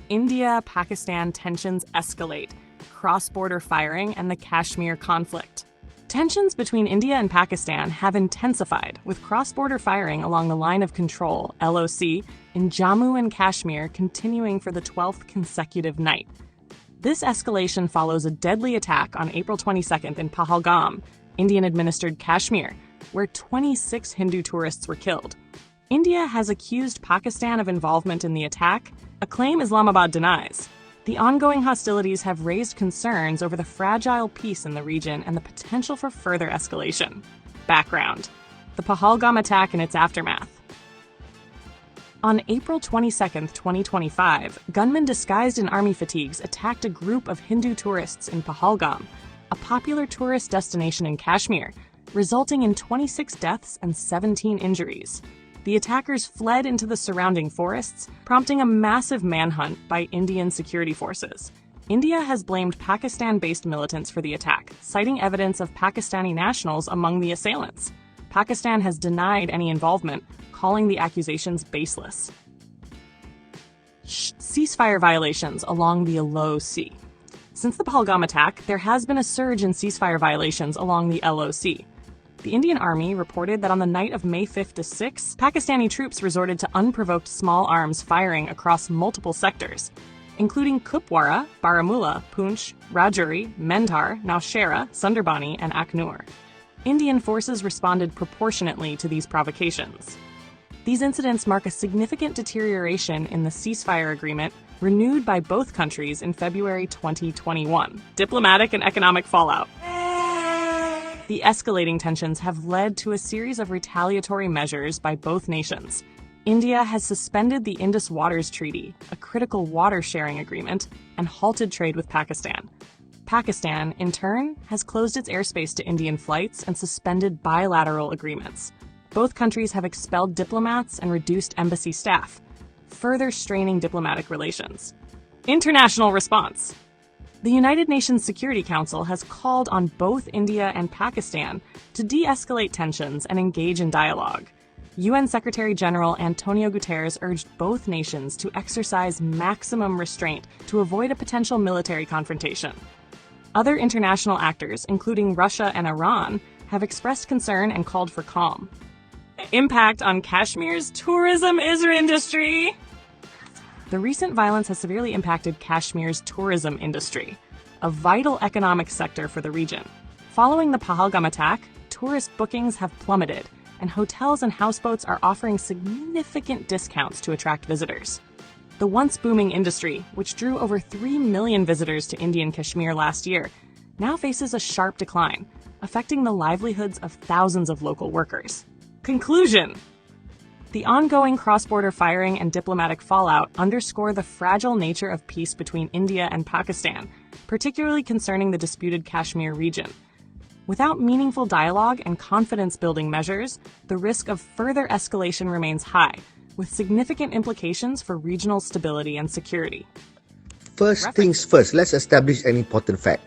India-Pakistan tensions escalate, cross-border firing, and the Kashmir conflict. Tensions between India and Pakistan have intensified, with cross-border firing along the Line of Control, LOC, in Jammu and Kashmir continuing for the 12th consecutive night. This escalation follows a deadly attack on April 22nd in Pahalgam, Indian-administered Kashmir, where 26 Hindu tourists were killed. India has accused Pakistan of involvement in the attack, a claim Islamabad denies. The ongoing hostilities have raised concerns over the fragile peace in the region and the potential for further escalation. Background: the Pahalgam attack and its aftermath. On April 22, 2025, gunmen disguised in army fatigues attacked a group of Hindu tourists in Pahalgam, a popular tourist destination in Kashmir, resulting in 26 deaths and 17 injuries. The attackers fled into the surrounding forests, prompting a massive manhunt by Indian security forces. India has blamed Pakistan-based militants for the attack, citing evidence of Pakistani nationals among the assailants. Pakistan has denied any involvement, calling the accusations baseless. Ceasefire violations along the LOC. Since the Pahalgam attack, there has been a surge in ceasefire violations along the LOC. The Indian Army reported that on the night of May 5th to 6th, Pakistani troops resorted to unprovoked small arms firing across multiple sectors, including Kupwara, Baramulla, Poonch, Rajouri, Mendhar, Naushera, Sundarbani, and Aknur. Indian forces responded proportionately to these provocations. These incidents mark a significant deterioration in the ceasefire agreement renewed by both countries in February 2021. Diplomatic and economic fallout. The escalating tensions have led to a series of retaliatory measures by both nations. India has suspended the Indus Waters Treaty, a critical water-sharing agreement, and halted trade with Pakistan. Pakistan, in turn, has closed its airspace to Indian flights and suspended bilateral agreements. Both countries have expelled diplomats and reduced embassy staff, further straining diplomatic relations. International response. The United Nations Security Council has called on both India and Pakistan to de-escalate tensions and engage in dialogue. UN Secretary-General Antonio Guterres urged both nations to exercise maximum restraint to avoid a potential military confrontation. Other international actors, including Russia and Iran, have expressed concern and called for calm. Impact on Kashmir's tourism industry. The recent violence has severely impacted Kashmir's tourism industry, a vital economic sector for the region. Following the Pahalgam attack, tourist bookings have plummeted, and hotels and houseboats are offering significant discounts to attract visitors. The once booming industry, which drew over 3 million visitors to Indian Kashmir last year, now faces a sharp decline, affecting the livelihoods of thousands of local workers. Conclusion: the ongoing cross-border firing and diplomatic fallout underscore the fragile nature of peace between India and Pakistan, particularly concerning the disputed Kashmir region. Without meaningful dialogue and confidence-building measures, the risk of further escalation remains high, with significant implications for regional stability and security. First things first, let's establish an important fact.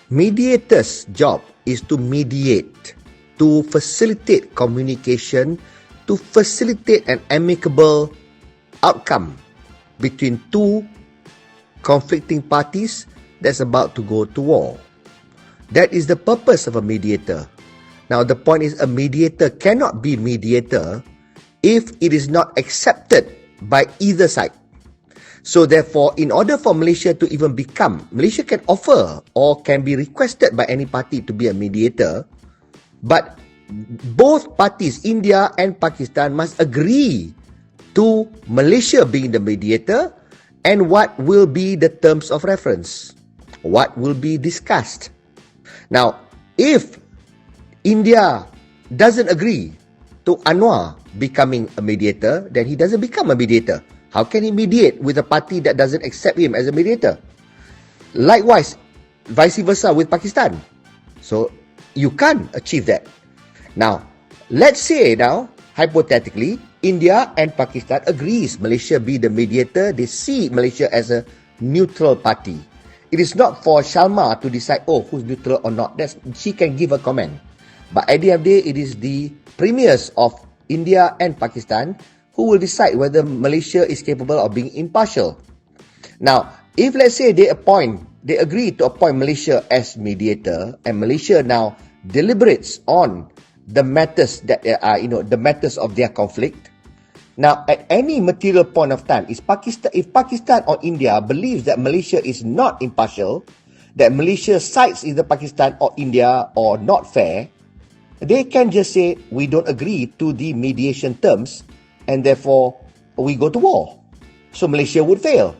Mediator's job is to mediate, to facilitate communication, to facilitate an amicable outcome between two conflicting parties that's about to go to war. That is the purpose of a mediator. Now, the point is a mediator cannot be mediator if it is not accepted by either side. So therefore, in order for Malaysia to even become, Malaysia can offer or can be requested by any party to be a mediator, but both parties, India and Pakistan, must agree to Malaysia being the mediator and what will be the terms of reference, what will be discussed. Now, if India doesn't agree to Anwar becoming a mediator, then he doesn't become a mediator. How can he mediate with a party that doesn't accept him as a mediator? Likewise, vice versa with Pakistan. So, you can't achieve that. Now, let's say now, hypothetically, India and Pakistan agrees Malaysia be the mediator. They see Malaysia as a neutral party. It is not for Shalma to decide, oh, who's neutral or not. She can give a comment. But at the end of the day, it is the premiers of India and Pakistan who will decide whether Malaysia is capable of being impartial. Now, if let's say they agree to appoint Malaysia as mediator, and Malaysia now deliberates on the matters that the matters of their conflict. Now, at any material point of time, if Pakistan or India believes that Malaysia is not impartial, that Malaysia sides either Pakistan or India or not fair, they can just say, we don't agree to the mediation terms, and therefore we go to war. So Malaysia would fail.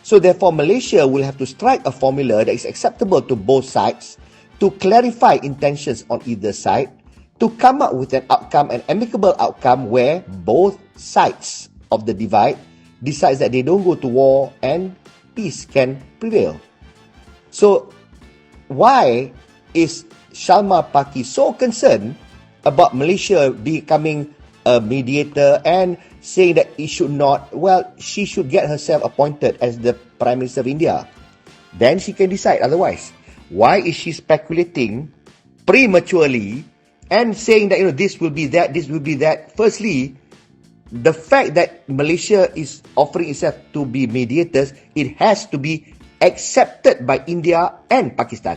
So therefore Malaysia will have to strike a formula that is acceptable to both sides, to clarify intentions on either side, to come up with an outcome, an amicable outcome where both sides of the divide decides that they don't go to war and peace can prevail. So why is Shalma Paki so concerned about Malaysia becoming a mediator and saying that it should not? Well, she should get herself appointed as the Prime Minister of India. Then she can decide otherwise. Why is she speculating prematurely and saying that, this will be that, this will be that? Firstly, the fact that Malaysia is offering itself to be mediators, it has to be accepted by India and Pakistan.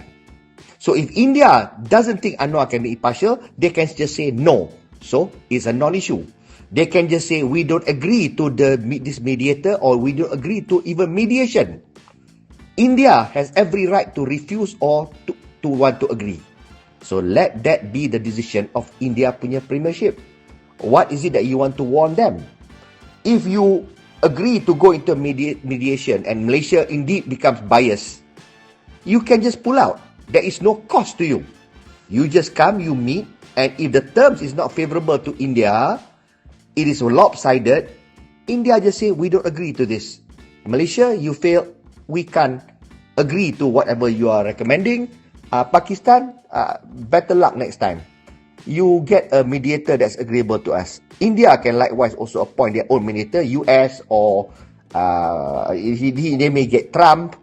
So if India doesn't think Anwar can be impartial, they can just say no. So it's a non-issue. They can just say, we don't agree to this mediator, or we don't agree to even mediation. India has every right to refuse or to want to agree. So let that be the decision of India punya premiership. What is it that you want to warn them? If you agree to go into mediation and Malaysia indeed becomes biased, you can just pull out. There is no cost to you. You just come, you meet, and if the terms is not favorable to India, it is lopsided, India just say, we don't agree to this. Malaysia, you fail, we can't agree to whatever you are recommending. Pakistan, better luck next time. You get a mediator that's agreeable to us. India can likewise also appoint their own mediator, US, or they may get Trump,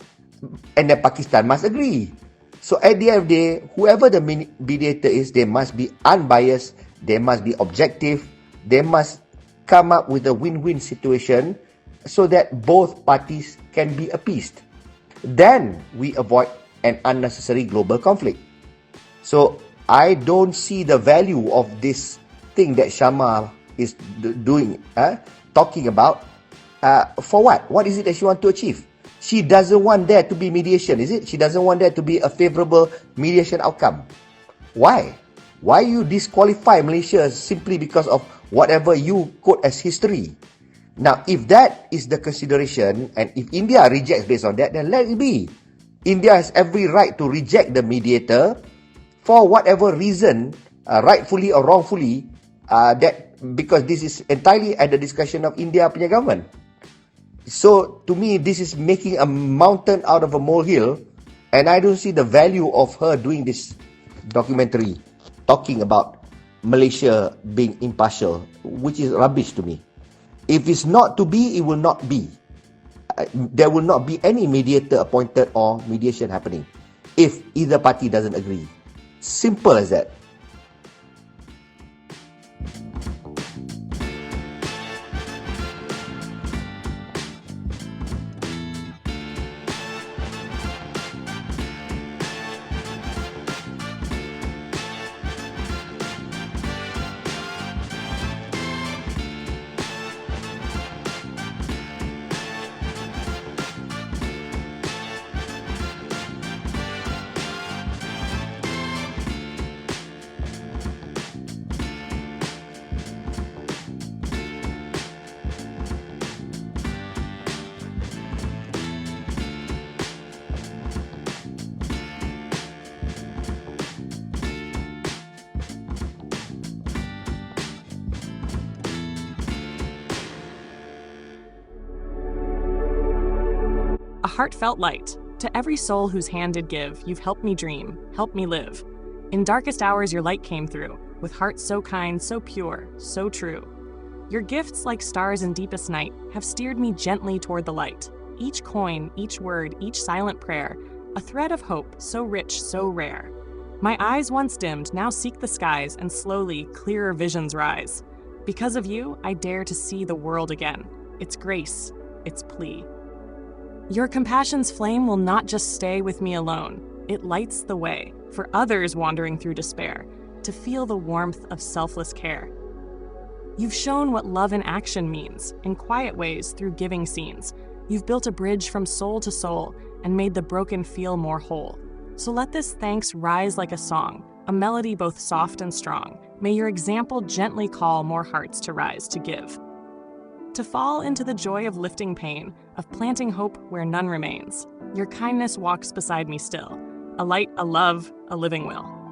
and then Pakistan must agree. So at the end of the day, whoever the mediator is, they must be unbiased, they must be objective, they must come up with a win-win situation so that both parties can be appeased. Then we avoid an unnecessary global conflict. So I don't see the value of this thing that Shama is doing, talking about. For what? What is it that she wants to achieve? She doesn't want there to be mediation, is it? She doesn't want there to be a favorable mediation outcome. Why? Why you disqualify Malaysia simply because of whatever you quote as history? Now, if that is the consideration, and if India rejects based on that, then let it be. India has every right to reject the mediator for whatever reason, rightfully or wrongfully, because this is entirely at the discretion of India punya government. So, to me, this is making a mountain out of a molehill, and I don't see the value of her doing this documentary, talking about Malaysia being impartial, which is rubbish to me. If it's not to be, it will not be. There will not be any mediator appointed or mediation happening if either party doesn't agree. Simple as that. A heartfelt light. To every soul whose hand did give, you've helped me dream, helped me live. In darkest hours your light came through, with hearts so kind, so pure, so true. Your gifts, like stars in deepest night, have steered me gently toward the light. Each coin, each word, each silent prayer, a thread of hope, so rich, so rare. My eyes once dimmed now seek the skies, and slowly clearer visions rise. Because of you, I dare to see the world again. Its grace, its plea. Your compassion's flame will not just stay with me alone. It lights the way for others wandering through despair to feel the warmth of selfless care. You've shown what love in action means, in quiet ways through giving scenes. You've built a bridge from soul to soul and made the broken feel more whole. So let this thanks rise like a song, a melody both soft and strong. May your example gently call more hearts to rise to give. To fall into the joy of lifting pain, of planting hope where none remains. Your kindness walks beside me still, a light, a love, a living will.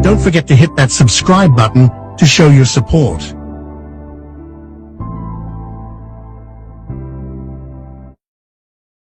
Don't forget to hit that subscribe button to show your support.